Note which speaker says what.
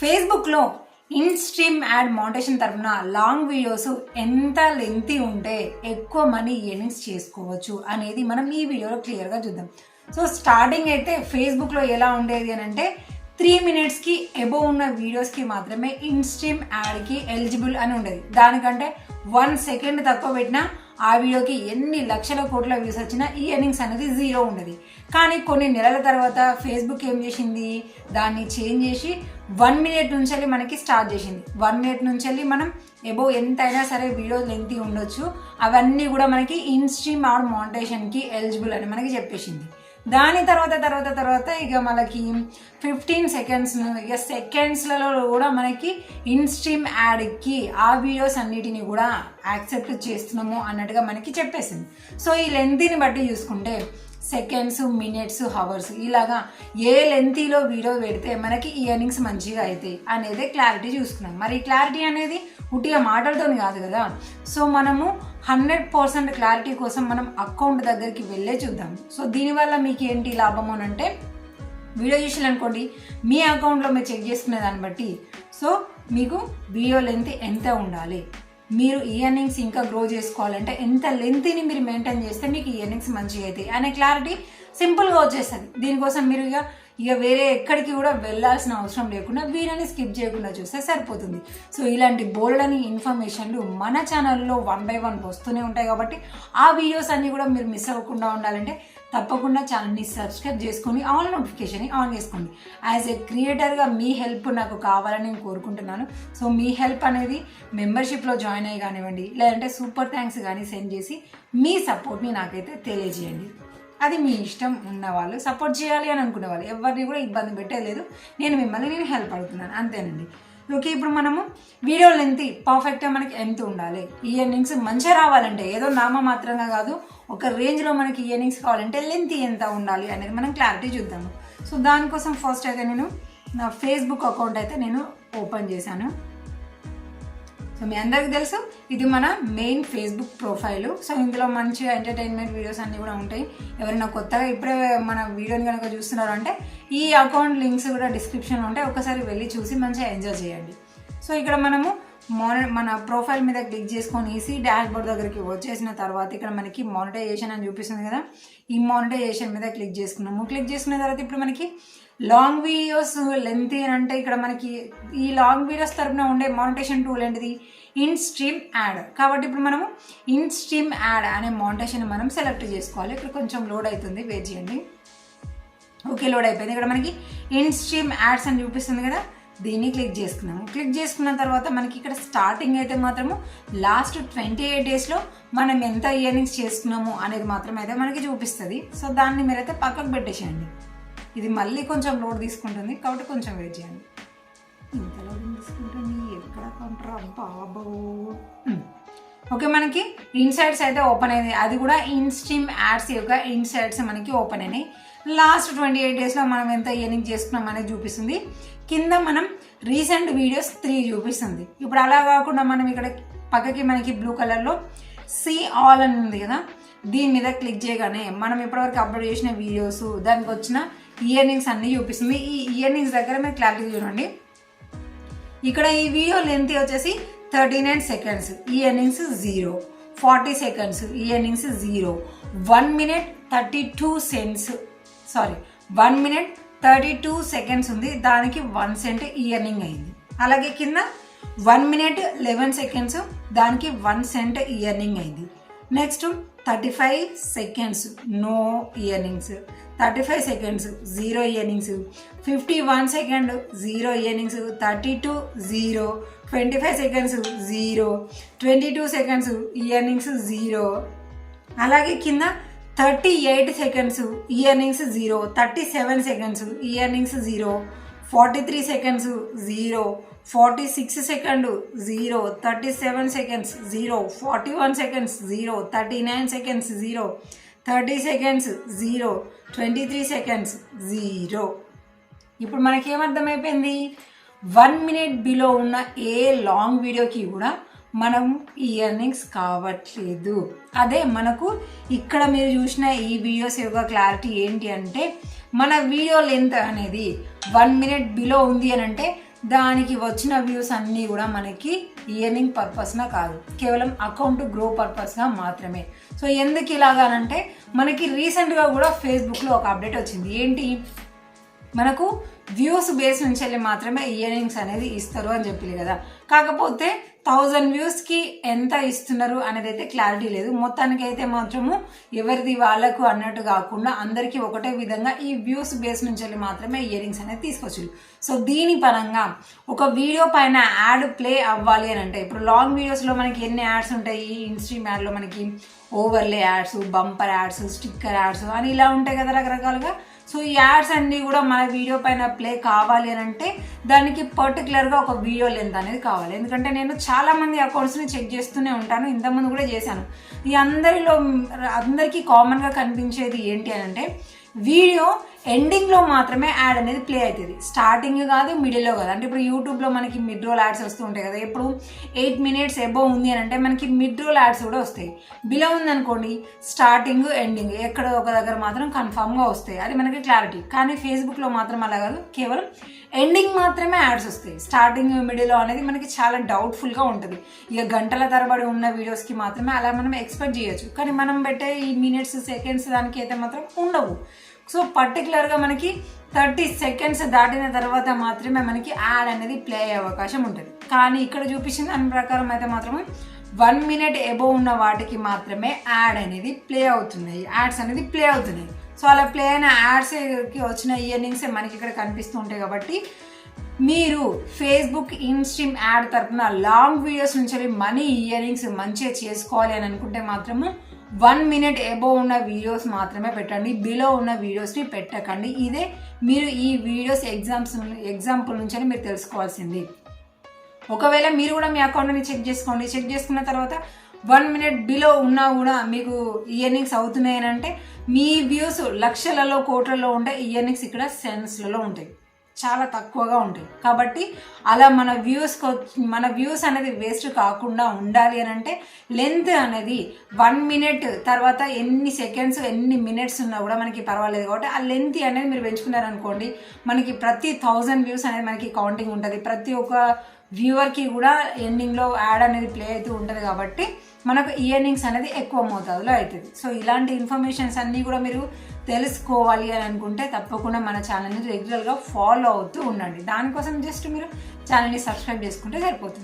Speaker 1: ఫేస్బుక్లో in stream add monetisation తరపున long videos ఎంత లెంతీ ఉంటే ఎక్కువ మనీ ఎర్నింగ్స్ చేసుకోవచ్చు అనేది మనం ఈ వీడియోలో క్లియర్గా చూద్దాం. సో స్టార్టింగ్ అయితే ఫేస్బుక్లో ఎలా ఉండేది అని అంటే 3 minutesకి అబోవ్ ఉన్న వీడియోస్కి మాత్రమే ఇన్ స్ట్రీమ్ యాడ్కి ఎలిజిబుల్ అని ఉండేది. దానికంటే 1 second తక్కువ పెట్టినా ఆ వీడియోకి ఎన్ని లక్షల కోట్ల వ్యూస్ వచ్చినా ఈ ఎర్నింగ్స్ అనేది జీరో ఉండేది. కానీ కొన్ని నెలల తర్వాత ఫేస్బుక్ ఏం చేసింది, దాన్ని చేంజ్ చేసి 1 minute నుంచి మనకి స్టార్ట్ చేసింది. 1 minute నుంచి మనం అబోవ్ ఎంతైనా సరే వీడియో లెంతీ ఉండొచ్చు, అవన్నీ కూడా మనకి ఇన్ స్ట్రీమ్ యాడ్ మోనిటైజేషన్కి ఎలిజిబుల్ అని మనకి చెప్పేసింది. దాని తర్వాత ఇక మనకి 15 seconds ఇక సెకండ్స్లలో కూడా మనకి ఇన్ స్ట్రీమ్ యాడ్కి ఆ వీడియోస్ అన్నిటిని కూడా యాక్సెప్ట్ చేస్తున్నాము అన్నట్టుగా మనకి చెప్పేసింది. సో ఈ లెంతీని బట్టి చూసుకుంటే సెకండ్స్, మినిట్స్, హవర్స్ ఇలాగా ఏ లెంతీలో వీడియో పెడితే మనకి ఈ ఎర్నింగ్స్ మంచిగా అవుతాయి అనేది క్లారిటీ చూసుకున్నాం. మరి ఈ క్లారిటీ అనేది ఉట్టిగా మాటలతో కాదు కదా. సో మనము 100% క్లారిటీ కోసం మనం అకౌంట్ దగ్గరికి వెళ్ళే చూద్దాం. సో దీనివల్ల మీకు ఏంటి లాభం అని అంటే, వీడియో చూసారనుకోండి మీ అకౌంట్లో మీరు చెక్ చేసుకునే దాన్ని బట్టి సో మీకు వీడియో లెంత్ ఎంత ఉండాలి, మీరు ఈ ఎర్నింగ్స్ ఇంకా గ్రో చేసుకోవాలంటే ఎంత లెంత్ని మీరు మెయింటైన్ చేస్తే మీకు ఈ ఎర్నింగ్స్ మంచిగా అవుతాయి అనే క్లారిటీ సింపుల్గా వచ్చేస్తుంది. దీనికోసం మీరు ఇక వేరే ఎక్కడికి కూడా వెళ్ళాల్సిన అవసరం లేకుండా వీడియోని స్కిప్ చేయకుండా చూస్తే సరిపోతుంది. సో ఇలాంటి బోల్డని ఇన్ఫర్మేషన్లు మన ఛానల్లో 1 by 1 వస్తూనే ఉంటాయి. కాబట్టి ఆ వీడియోస్ అన్నీ కూడా మీరు మిస్ అవ్వకుండా ఉండాలంటే తప్పకుండా ఛానల్ని సబ్స్క్రైబ్ చేసుకొని ఆల్ నోటిఫికేషన్ని ఆన్ చేసుకోండి. యాజ్ ఏ క్రియేటర్గా మీ హెల్ప్ నాకు కావాలని నేను కోరుకుంటున్నాను. సో మీ హెల్ప్ అనేది మెంబర్షిప్లో జాయిన్ అయ్యి కానివ్వండి, లేదంటే సూపర్ థ్యాంక్స్ కానీ సెండ్ చేసి మీ సపోర్ట్ని నాకైతే తెలియజేయండి. అది మీ ఇష్టం. ఉన్న వాళ్ళు సపోర్ట్ చేయాలి అని అనుకునే వాళ్ళు ఎవరిని కూడా ఇబ్బంది పెట్టలేదు. నేను హెల్ప్ అడుగుతున్నాను అంతేనండి. ఓకే, ఇప్పుడు మనము వీడియో లెంత్ పర్ఫెక్ట్గా మనకి ఎంత ఉండాలి, ఈ ఎర్నింగ్స్ మంచిగా రావాలంటే ఏదో నామమాత్రంగా కాదు, ఒక రేంజ్లో మనకి ఈ ఎర్నింగ్స్ కావాలంటే లెంత్ ఎంత ఉండాలి అనేది మనం క్లారిటీ చూద్దాము. సో దానికోసం ఫస్ట్ అయితే నేను నా ఫేస్బుక్ అకౌంట్ అయితే నేను ఓపెన్ చేశాను. సో మీ అందరికీ తెలుసు ఇది మన మెయిన్ ఫేస్బుక్ ప్రొఫైలు. సో ఇందులో మంచిగా ఎంటర్టైన్మెంట్ వీడియోస్ అన్నీ కూడా ఉంటాయి. ఎవరైనా కొత్తగా ఇప్పుడే మన వీడియోని కనుక చూస్తున్నారు అంటే ఈ అకౌంట్ లింక్స్ కూడా డిస్క్రిప్షన్లో ఉంటాయి, ఒకసారి వెళ్ళి చూసి మంచిగా ఎంజాయ్ చేయండి. సో ఇక్కడ మనము మన ప్రొఫైల్ మీద క్లిక్ చేసుకొని ఈసీ డాష్ బోర్డ్ దగ్గరికి వచ్చేసిన తర్వాత ఇక్కడ మనకి మానిటైజేషన్ అని చూపిస్తుంది కదా, ఈ మానిటైజేషన్ మీద క్లిక్ చేసుకున్నాము. క్లిక్ చేసుకున్న తర్వాత ఇప్పుడు మనకి లాంగ్ వీడియోస్ లెంత్ అంటే ఇక్కడ మనకి ఈ లాంగ్ వీడియోస్ తరపున ఉండే మానిటైజేషన్ టూల్ ఏంటిది, ఇన్ స్ట్రీమ్ యాడ్. కాబట్టి ఇప్పుడు మనము ఇన్ స్ట్రీమ్ యాడ్ అనే మానిటైజేషన్ మనం సెలెక్ట్ చేసుకోవాలి. ఇక్కడ కొంచెం లోడ్ అవుతుంది, వెయిట్ చేయండి. ఓకే, లోడ్ అయిపోయింది. ఇక్కడ మనకి ఇన్ స్ట్రీమ్ యాడ్స్ అని చూపిస్తుంది కదా, దీన్ని క్లిక్ చేసుకున్నాము. క్లిక్ చేసుకున్న తర్వాత మనకి ఇక్కడ స్టార్టింగ్ అయితే మాత్రము లాస్ట్ 28 daysలో మనం ఎంత ఎర్నింగ్స్ చేసుకున్నాము అనేది మాత్రం అయితే మనకి చూపిస్తుంది. సో దాన్ని మీరైతే పక్కకు పెట్టేసేయండి. ఇది మళ్ళీ కొంచెం లోడ్ తీసుకుంటుంది కాబట్టి కొంచెం వెయిట్ చేయండి. ఇంత లోడ్ తీసుకుంటుంది ఎక్కడ కొంటారా బాబో. ఓకే, మనకి ఇన్సైట్స్ అయితే ఓపెన్ అయింది. అది కూడా ఇన్ స్ట్రీమ్ యాడ్స్ యొక్క ఇన్సైట్స్ మనకి ఓపెన్ అయినాయి. లాస్ట్ 28 daysలో మనం ఎంత ఎర్నింగ్ చేసుకున్నాం అనేది చూపిస్తుంది. కింద మనం రీసెంట్ వీడియోస్ 3 చూపిస్తుంది. ఇప్పుడు అలా కాకుండా మనం ఇక్కడ పక్కకి మనకి బ్లూ కలర్లో సీ ఆల్ అని ఉంది కదా, దీని మీద క్లిక్ చేయగానే మనం ఇప్పటివరకు అప్లోడ్ చేసిన వీడియోస్ దానికి వచ్చిన ఇయర్నింగ్స్ అన్నీ చూపిస్తుంది. ఈ ఇయర్నింగ్స్ దగ్గర మీరు క్లారిటీ చూడండి. ఇక్కడ ఈ వీడియో లెంత్ వచ్చేసి 39 seconds, earnings 0. 40 seconds, earnings 0. 1 minute 32 seconds ఉంది, దానికి 1 cent ఇయర్నింగ్ అయింది. అలాగే కింద 1 minute 11 seconds, దానికి 1 cent ఇయర్నింగ్ అయింది. Next 35 seconds no earnings, 35 seconds 0 earnings, 51 seconds 0 earnings, 32 0, 25 seconds 0, 22 seconds earnings 0. అలాగే కింద 38 seconds earnings 0, 37 seconds earnings 0, 43 seconds 0, 46 seconds 0, 37 seconds 0, 41 seconds 0, 39 seconds 0, 30 seconds 0, 23 seconds 0. ఇప్పుడు మనకి ఏమర్థమైపోయింది, 1 minute బిలో ఉన్న ఏ లాంగ్ వీడియోకి కూడా మనం ఈ ఎర్నింగ్స్ కావట్లేదు. అదే మనకు ఇక్కడ మీరు చూసిన ఈ వీడియోస్ యొక్క క్లారిటీ ఏంటి అంటే, మన వీడియో లెంత్ అనేది 1 minute బిలో ఉంది అని అంటే దానికి వచ్చిన వ్యూస్ అన్నీ కూడా మనకి ఇయర్నింగ్ పర్పస్గా కాదు, కేవలం అకౌంట్ గ్రో పర్పస్గా మాత్రమే. సో ఎందుకు ఇలాగానంటే మనకి రీసెంట్గా కూడా ఫేస్బుక్లో ఒక అప్డేట్ వచ్చింది. ఏంటి, మనకు వ్యూస్ బేస్ నుంచి వెళ్ళి మాత్రమే ఇయర్నింగ్స్ అనేది ఇస్తారు అని చెప్పి కదా. కాకపోతే 1000 వ్యూస్కి ఎంత ఇస్తున్నారు అనేది అయితే క్లారిటీ లేదు. మొత్తానికి అయితే మాత్రము ఎవరిది వాళ్ళకు అన్నట్టు కాకుండా అందరికీ ఒకటే విధంగా ఈ వ్యూస్ బేస్ నుంచి వెళ్ళి మాత్రమే ఇయరింగ్స్ అనేది తీసుకొచ్చు. సో దీని పరంగా ఒక వీడియో పైన యాడ్ ప్లే అవ్వాలి అని అంటే, ఇప్పుడు లాంగ్ వీడియోస్లో మనకి ఎన్ని యాడ్స్ ఉంటాయి, ఇన్స్ట్రీమ్ యాడ్లో మనకి overlay ads, bumper ads, sticker ads అని ఇలా ఉంటాయి కదా రకరకాలుగా. సో ఈ యాడ్స్ అన్నీ కూడా మన వీడియో పైన ప్లే కావాలి అని అంటే దానికి పర్టికులర్గా ఒక వీడియో లెంత్ అనేది కావాలి. ఎందుకంటే నేను చాలామంది అకౌంట్స్ని చెక్ చేస్తూనే ఉంటాను, ఇంతకుముందు కూడా చేశాను. ఈ అందరికీ కామన్గా కనిపించేది ఏంటి అని అంటే, వీడియో ఎండింగ్లో మాత్రమే యాడ్ అనేది ప్లే అవుతుంది, స్టార్టింగ్ కాదు, మిడిల్లో కాదు. అంటే ఇప్పుడు యూట్యూబ్లో మనకి మిడ్ రోల్ యాడ్స్ వస్తూ ఉంటాయి కదా. ఇప్పుడు 8 minutes అబోవ్ ఉంది అని అంటే మనకి మిడ్ రోల్ యాడ్స్ కూడా వస్తాయి. బిలో ఉందనుకోండి స్టార్టింగ్ ఎండింగ్ ఎక్కడ ఒక దగ్గర మాత్రం కన్ఫామ్గా వస్తాయి, అది మనకి క్లారిటీ. కానీ ఫేస్బుక్లో మాత్రం అలా కాదు, కేవలం ఎండింగ్ మాత్రమే యాడ్స్ వస్తాయి. స్టార్టింగ్ మిడిల్లో అనేది మనకి చాలా డౌట్ఫుల్గా ఉంటుంది. ఇక గంటల తరబడి ఉన్న వీడియోస్కి మాత్రమే అలా మనం ఎక్స్పెక్ట్ చేయొచ్చు. కానీ మనం పెట్టే ఈ మినిట్స్, సెకండ్స్ దానికి అయితే మాత్రం ఉండవు. సో పర్టికులర్గా మనకి 30 seconds దాటిన తర్వాత మాత్రమే మనకి యాడ్ అనేది ప్లే అయ్యే అవకాశం ఉంటుంది. కానీ ఇక్కడ చూపించిన దాని ప్రకారం అయితే మాత్రం 1 minute అబోవ్ ఉన్న వాటికి మాత్రమే యాడ్ అనేది ప్లే అవుతున్నాయి, యాడ్స్ అనేది ప్లే అవుతున్నాయి. సో అలా ప్లే అయిన యాడ్స్కి వచ్చిన ఇయర్నింగ్స్ మనకి ఇక్కడ కనిపిస్తూ ఉంటాయి. కాబట్టి మీరు ఫేస్బుక్ ఇన్స్ట్రీమ్ యాడ్ తరఫున లాంగ్ వీడియోస్ నుంచి మనీ ఇయర్నింగ్స్ మంచిగా చేసుకోవాలి అని అనుకుంటే మాత్రము 1 minute అబోవ్ ఉన్న వీడియోస్ మాత్రమే పెట్టండి, బిలో ఉన్న వీడియోస్ని పెట్టకండి. ఇదే మీరు ఈ వీడియోస్ ఎగ్జాంపుల్ నుంచి మీరు తెలుసుకోవాల్సింది. ఒకవేళ మీరు కూడా మీ అకౌంట్ని చెక్ చేసుకోండి, చెక్ చేసుకున్న తర్వాత 1 minute బిలో ఉన్నా కూడా మీకు ఇయర్నింగ్స్ అవుతున్నాయి అని అంటే మీ వ్యూస్ లక్షలలో కోట్లలో ఉంటే ఇయర్నింగ్స్ ఇక్కడ సెన్స్లలో ఉంటాయి, చాలా తక్కువగా ఉంటాయి. కాబట్టి అలా మన వ్యూస్ అనేది వేస్ట్ కాకుండా ఉండాలి అని అంటే లెంత్ అనేది 1 minute తర్వాత ఎన్ని సెకండ్స్ ఎన్ని మినిట్స్ ఉన్నా కూడా మనకి పర్వాలేదు. కాబట్టి ఆ లెంత్ అనేది మీరు పెంచుకున్నారనుకోండి, మనకి ప్రతి 1000 వ్యూస్ అనేది మనకి కౌంటింగ్ ఉంటుంది. ప్రతి ఒక్క వ్యూవర్కి కూడా ఎండింగ్లో యాడ్ అనేది ప్లే అవుతూ ఉంటుంది. కాబట్టి మనకు ఇయర్నింగ్స్ అనేది ఎక్కువ మోతాదులో అవుతుంది. సో ఇలాంటి ఇన్ఫర్మేషన్స్ అన్నీ కూడా మీరు తెలుసుకోవాలి అని అనుకుంటే తప్పకుండా మన ఛానల్ని రెగ్యులర్గా ఫాలో అవుతూ ఉండండి. దానికోసం జస్ట్ మీరు ఛానల్ని సబ్స్క్రైబ్ చేసుకుంటే సరిపోతుంది.